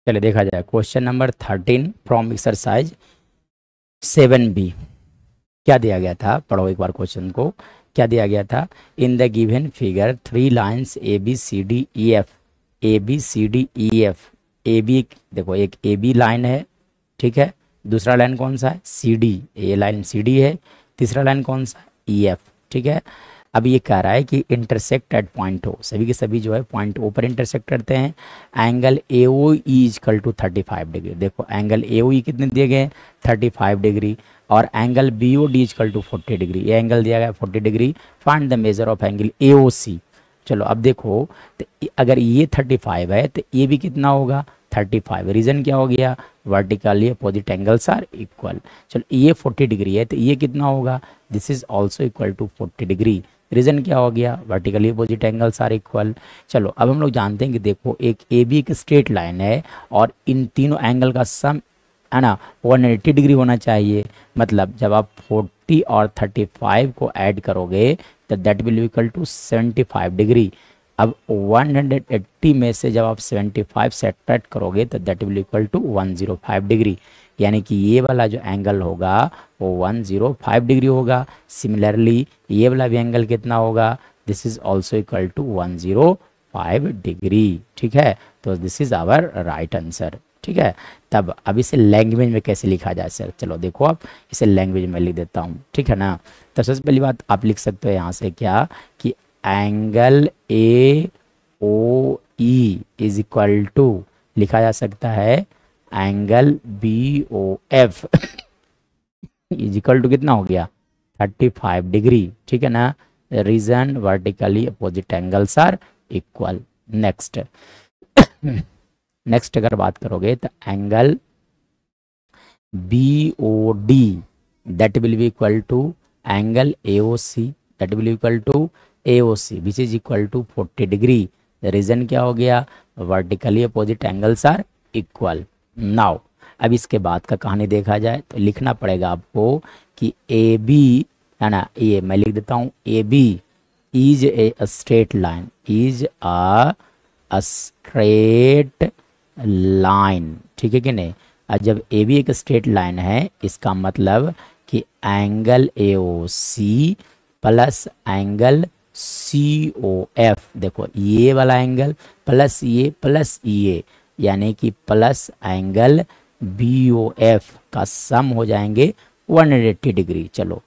चलिए देखा जाए question number 13 from exercise 7B। क्या दिया गया था, पढ़ो एक बार क्वेश्चन को। क्या दिया गया था? In the given figure 3 lines A B C D E F, A B C D E F. A B, देखो एक ए बी लाइन है, ठीक है। दूसरा लाइन कौन सा है? सी डी, ए लाइन सी डी है। तीसरा लाइन कौन सा है? ई एफ, ठीक है। अब ये कह रहा है कि इंटरसेक्ट एट पॉइंट ओ, सभी के सभी जो है पॉइंट ओ पर इंटरसेक्ट करते हैं। Angle A O E is equal to 35 degree. देखो एंगल ए ओ ई कितने दिए गए? 35 डिग्री। और angle B O D is equal to 40 degree. ये एंगल दिया गया 40 degree. Find the measure of angle A O C. चलो अब देखो, तो अगर ये 35 है तो ये भी कितना होगा? 35। रीजन क्या हो गया? Vertically opposite angles are equal. चलो ये 40 डिग्री है तो ये कितना होगा? This is also equal to 40 degree. Reason क्या हो गया? Vertically opposite angles are equal. चलो अब हम लोग जानते हैं कि देखो एक ए बी एक स्ट्रेट लाइन है और इन तीनों एंगल का सम है ना 180 डिग्री होना चाहिए। मतलब जब आप 40 और 35 को ऐड करोगे तो that will equal to 75 degree. अब 180 में से जब आप 75 सब्ट्रैक्ट करोगे तो that will equal to 105 degree. यानी कि ये वाला जो एंगल होगा वो 105 डिग्री होगा। सिमिलरली ये वाला भी एंगल कितना होगा? This is also equal to 105 degree, ठीक है। तो this is our right answer, ठीक है। तब अब इसे लैंग्वेज में कैसे लिखा जाए सर? चलो देखो आप इसे लैंग्वेज में लिख देता हूँ, ठीक है ना। तो सबसे पहली बात आप लिख सकते हो यहाँ से क्या कि angle A O E is equal to लिखा जा सकता है angle B O F is equal to कितना हो गया? 35 डिग्री, ठीक है ना। Reason vertically opposite angles are equal. Next next अगर बात करोगे तो angle B O D that will be equal to angle A O C, that will equal to A O C which is equal to 40 degree. Reason क्या हो गया? Vertically opposite angles are equal. Now अब इसके बाद का कहानी देखा जाए तो लिखना पड़ेगा आपको कि ए बी है ना, ये मैं लिख देता हूँ A B is a straight line, is a straight line, ठीक है कि नहीं। और जब ए बी एक स्ट्रेट लाइन है इसका मतलब कि angle A O C plus angle C O F, देखो ये वाला एंगल प्लस ये यानी कि plus angle B O F का सम हो जाएंगे 180 डिग्री। चलो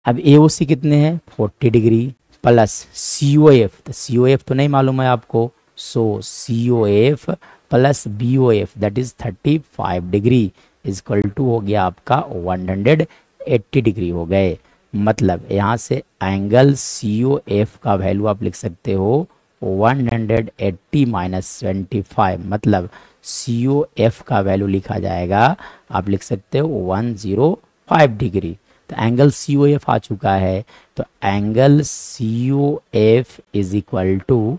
अब ए ओ सी कितने हैं? 40 degree plus C O F, तो सी ओ एफ तो नहीं मालूम है आपको, so C O F plus B O F that is 35 degree is equal to हो गया आपका 180 डिग्री हो गए। मतलब यहाँ से एंगल सी ओ एफ का वैल्यू आप लिख सकते हो 180 माइनस 25, मतलब सी ओ एफ का वैल्यू लिखा जाएगा, आप लिख सकते हो 105 डिग्री। तो एंगल सी ओ एफ आ चुका है, तो angle C O F is equal to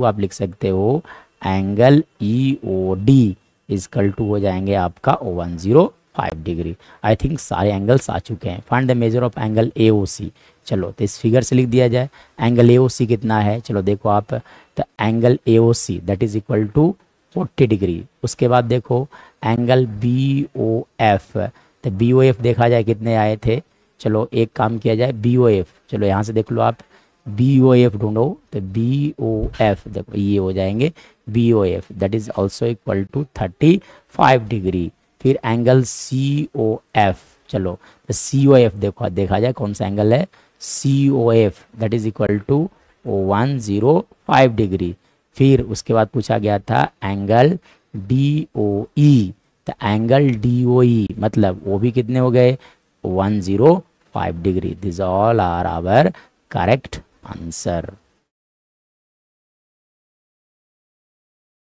आप लिख सकते हो angle E O D is equal to हो जाएंगे आपका 105 डिग्री। आई थिंक सारे एंगल्स आ चुके हैं। Find the measure of angle A O C. चलो तो इस फिगर से लिख दिया जाए एंगल ए ओ सी कितना है। चलो देखो आप, तो angle A O C that is equal to 40 degree. उसके बाद देखो एंगल बी ओ एफ, तो बी ओ एफ देखा जाए कितने आए थे। चलो एक काम किया जाए बी ओ एफ, चलो यहाँ से देख लो आप बी ओ एफ ढूंढो, तो बी ओ एफ देखो ये हो जाएंगे B O F that is also equal to 35 degree. फिर एंगल सी ओ एफ, चलो तो सी ओ एफ देखो देखा जाए कौन सा एंगल है, C O F that is equal to 105 degree. फिर उसके बाद पूछा गया था एंगल डी ओ ई, तो एंगल डी ओ ई मतलब वो भी कितने हो गए? 105 degree. This all are our correct answer.